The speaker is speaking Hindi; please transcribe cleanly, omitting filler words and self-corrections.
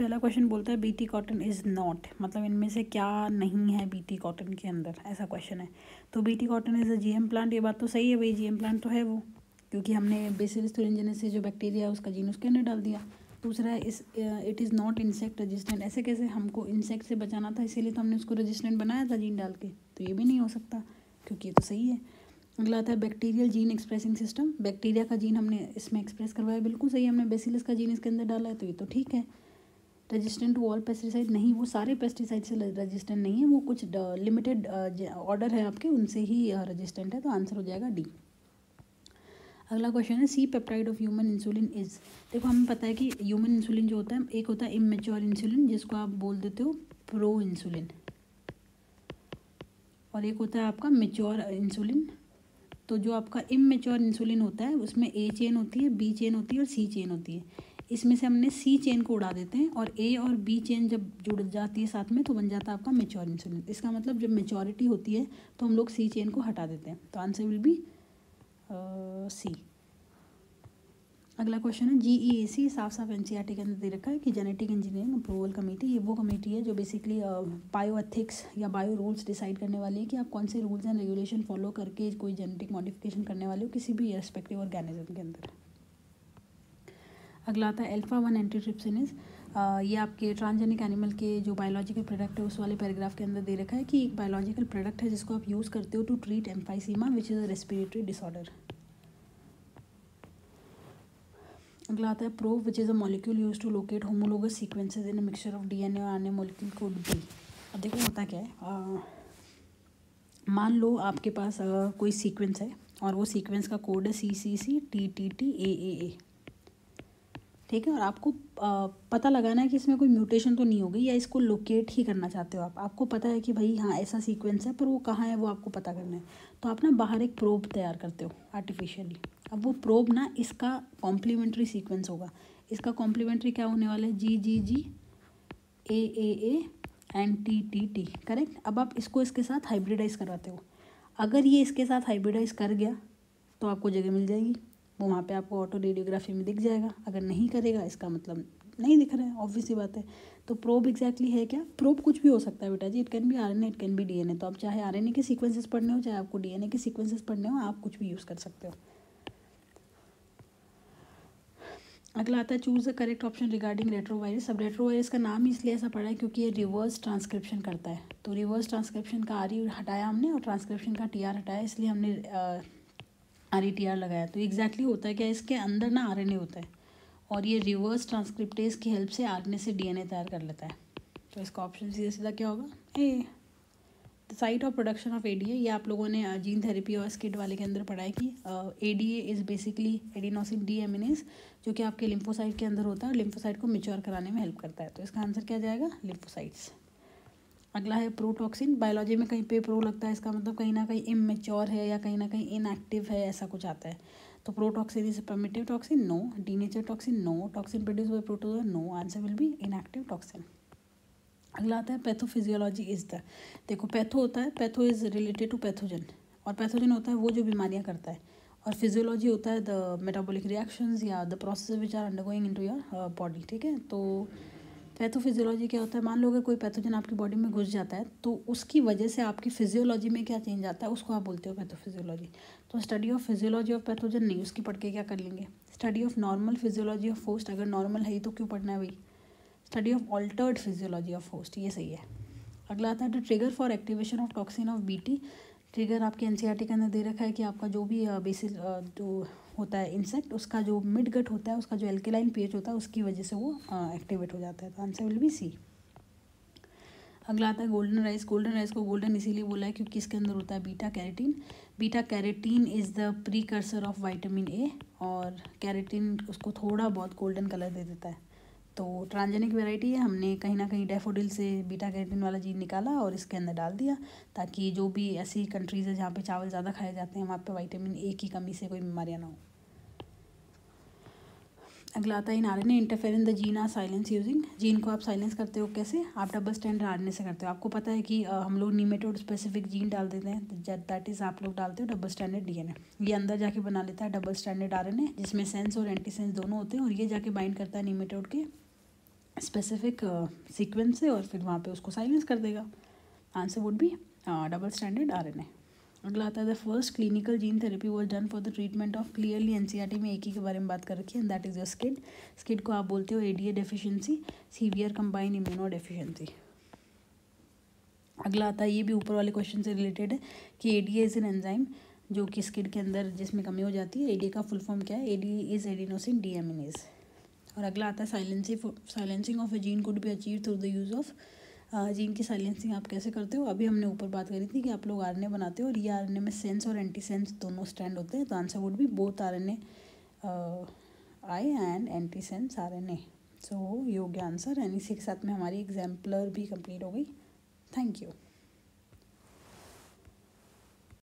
पहला क्वेश्चन बोलता है बीटी कॉटन इज़ नॉट, मतलब इनमें से क्या नहीं है बीटी कॉटन के अंदर, ऐसा क्वेश्चन है। तो BT cotton is a GM plant, ये बात तो सही है भाई, जीएम प्लांट तो है वो, क्योंकि हमने बेसिलस thuringiensis जो बैक्टीरिया है उसका जीन उसके अंदर डाल दिया। दूसरा है it is not insect resistant, ऐसे कैसे, हमको इंसेक्ट से बचाना था इसीलिए तो हमने उसको रजिस्टेंट बनाया था जीन डाल के, तो ये भी नहीं हो सकता क्योंकि ये तो सही है। अगला आता है bacterial gene expressing system, bacteria का जीन हमने इसमें एक्सप्रेस करवाया, बिल्कुल सही है, हमने बेसिलस का जीन इसके अंदर डाला है तो ये तो ठीक है। रेजिस्टेंट टू ऑल पेस्टिसाइड, नहीं वो सारे पेस्टिसाइड से रेजिस्टेंट नहीं है, वो कुछ लिमिटेड ऑर्डर है आपके उनसे ही रेजिस्टेंट है, तो आंसर हो जाएगा डी। अगला क्वेश्चन है C peptide of human insulin is, देखो हमें पता है कि ह्यूमन इंसुलिन जो होता है, एक होता है इमेच्योर इंसुलिन जिसको आप बोल देते हो प्रो इंसुलिन, और एक होता है आपका मेच्योर इंसुलिन। तो जो आपका इमेच्योर इंसुलिन होता है उसमें ए चेन होती है, बी चेन होती है और सी चेन होती है, इसमें से हमने सी चेन को उड़ा देते हैं और ए और बी चेन जब जुड़ जाती है साथ में तो बन जाता है आपका मेच्योर इंसुलिन। इसका मतलब जब मेच्योरिटी होती है तो हम लोग सी चेन को हटा देते हैं, तो आंसर विल बी सी। अगला क्वेश्चन है GEAC, साफ साफ NCERT के अंदर दे रखा है कि जेनेटिक इंजीनियरिंग अप्रूवल कमेटी, ये वो कमेटी है जो बेसिकली बायो एथिक्स या बायो रूल्स डिसाइड करने वाली है कि आप कौन से रूल्स एंड रेगुलेशन फॉलो करके कोई जेनेटिक मॉडिफिकेशन करने वाले हो किसी भी रेस्पेक्टिव ऑर्गेनिज्म के अंदर। अगला आता है अल्फा-1 एंटीट्रिप्सिनेज, ये आपके ट्रांसजेनिक एनिमल के जो बायोलॉजिकल प्रोडक्ट है उस वाले पैराग्राफ के अंदर दे रखा है कि एक बायोलॉजिकल प्रोडक्ट है जिसको आप यूज़ करते हो to treat emphysema which is a respiratory disorder. अगला आता है probe which is a molecule use to locate homologous sequences in a mixture of DNA और RNA मॉलिक्यूल कोड बी। अब देखो होता क्या है, मान लो आपके पास कोई सीक्वेंस है और वो सीक्वेंस का कोड है CCC TTT AAA, ठीक है, और आपको पता लगाना है कि इसमें कोई म्यूटेशन तो नहीं होगी या इसको लोकेट ही करना चाहते हो आप, आपको पता है कि भाई हाँ ऐसा सीक्वेंस है पर वो कहाँ है वो आपको पता करना है, तो आप ना बाहर एक प्रोब तैयार करते हो आर्टिफिशियली। अब वो प्रोब ना इसका कॉम्प्लीमेंट्री सीक्वेंस होगा, इसका कॉम्प्लीमेंट्री क्या होने वाला है GGG AAA and TTT, correct. अब आप इसको इसके साथ हाइब्रिडाइज करवाते हो, अगर ये इसके साथ हाइब्रिडाइज कर गया तो आपको जगह मिल जाएगी, वो वहाँ पे आपको ऑटो रेडियोग्राफी में दिख जाएगा, अगर नहीं करेगा इसका मतलब नहीं दिख रहा है, ऑब्वियस सी बात है। तो प्रोब एग्जैक्टली है क्या, प्रोब कुछ भी हो सकता है बेटा जी, it can be RNA it can be DNA, तो आप चाहे RNA के सीक्वेंसेस पढ़ने हो चाहे आपको DNA के सीक्वेंसेस पढ़ने हो, आप कुछ भी यूज़ कर सकते हो। अगला आता है choose the correct option regarding retrovirus. अब रेट्रोवायरस का नाम ही इसलिए ऐसा पड़ा है क्योंकि ये रिवर्स ट्रांसक्रिप्शन करता है, तो रिवर्स ट्रांसक्रिप्शन का RE हटाया हमने और ट्रांसक्रिप्शन का TR हटाया, इसलिए हमने RETR लगाया। तो एग्जैक्टली होता है क्या, इसके अंदर ना RNA होता है और ये रिवर्स ट्रांसक्रिप्टेज की हेल्प से RNA से DNA तैयार कर लेता है, तो इसका ऑप्शन सीधा सीधा क्या होगा ए। The site of production of ADA, ये आप लोगों ने जीन थेरेपी और स्किड वाले के अंदर पढ़ा है कि ADA is basically adenosine deaminase, जो कि आपके लिम्फोसाइट के अंदर होता है और लिम्फोसाइट को मैच्योर कराने में हेल्प करता है, तो इसका आंसर क्या जाएगा लिम्फोसाइट्स। अगला है प्रोटॉक्सिन, बायोलॉजी में कहीं पे प्रो लगता है, इसका मतलब कहीं ना कहीं इमेच्योर है या कहीं ना कहीं इनएक्टिव है, ऐसा कुछ आता है। तो protoxin is primitive toxin, no. Denature toxin, no. Toxin produce by protozoa, no. Answer will be inactive toxin. अगला आता है पैथोफिजियोलॉजी इज द, देखो पैथो होता है, patho is related to pathogen, और पैथोजन होता है वो जो बीमारियां करता है, और फिजियोलॉजी होता है द मेटाबॉलिक रिएक्शंस या the process which are undergoing into your body, ठीक है। तो पैथोफिजियोलॉजी क्या होता है, मान लो अगर कोई पैथोजन आपकी बॉडी में घुस जाता है तो उसकी वजह से आपकी फिजियोलॉजी में क्या चेंज आता है उसको आप बोलते हो पैथोफिजियोलॉजी। तो study of physiology of pathogen नहीं, उसकी पढ़ के क्या कर लेंगे। Study of normal physiology of host, अगर नॉर्मल है ही तो क्यों पढ़ना है भाई। Study of altered physiology of host, ये सही है। अगला आता है the trigger for activation of toxin of BT, trigger आपके NCERT के अंदर दे रखा है कि आपका जो भी बेसिस जो होता है इंसेक्ट, उसका जो मिड गट होता है, उसका जो एल्केलाइन pH होता है, उसकी वजह से वो एक्टिवेट हो जाता है, तो आंसर विल बी सी। अगला आता है गोल्डन राइस, गोल्डन राइस को गोल्डन इसीलिए बोला है क्योंकि इसके अंदर होता है beta carotene. Beta carotene is the precursor of vitamin A, और कैरेटीन उसको थोड़ा बहुत गोल्डन कलर दे देता है। तो ट्रांसजेनिक वैरायटी है, हमने कहीं ना कहीं डैफोडिल से बीटा कैरेटीन वाला जीन निकाला और इसके अंदर डाल दिया, ताकि जो भी ऐसी कंट्रीज़ है जहाँ पे चावल ज़्यादा खाए जाते हैं वहाँ पे विटामिन A की कमी से कोई बीमारियाँ ना हो। अगला आता है in RNA interfere in the gene are silence using, gene को आप साइलेंस करते हो कैसे, आप डबल स्टैंडर्ड RNA से करते हो। आपको पता है कि हम लोग नीमेटोड स्पेसिफिक जीन डाल देते हैं, दैट इज़ आप लोग डालते हो डबल स्टैंडर्ड DNA, ये अंदर जाके बना लेता है डबल स्टैंडर्ड RNA जिसमें सेंस और एंटी सेंस दोनों होते हैं, और ये जाके बाइंड करता है नीमेटोड के स्पेसिफिक सीक्वेंस से और फिर वहाँ पे उसको साइलेंस कर देगा। Answer would B double standard RNA. अगला आता है the first clinical gene therapy was done for the treatment of, clearly NCERT में एक ही के बारे में बात कर रखी है, and that is your skid. Skid को आप बोलते हो ADA deficiency, severe combine immuno deficiency. अगला आता है, ये भी ऊपर वाले क्वेश्चन से रिलेटेड है कि एडीए इज एन एंजाइम जो कि स्किड के अंदर जिसमें कमी हो जाती है। एडीए का फुल फॉर्म क्या है? ADA is adenosine deaminase. और अगला आता है silencing of A gene could be achieve through the use of, gene की साइलेंसिंग आप कैसे करते हो? अभी हमने ऊपर बात करी थी कि आप लोग आरएनए बनाते हो और ये आरएनए में सेंस और एंटी सेंस दोनों स्टैंड होते हैं, तो answer would be both RNA I and antisense RNA. So योग्य आंसर। एंड इसी के साथ में हमारी एग्जाम्पलर भी कंप्लीट हो गई। Thank you.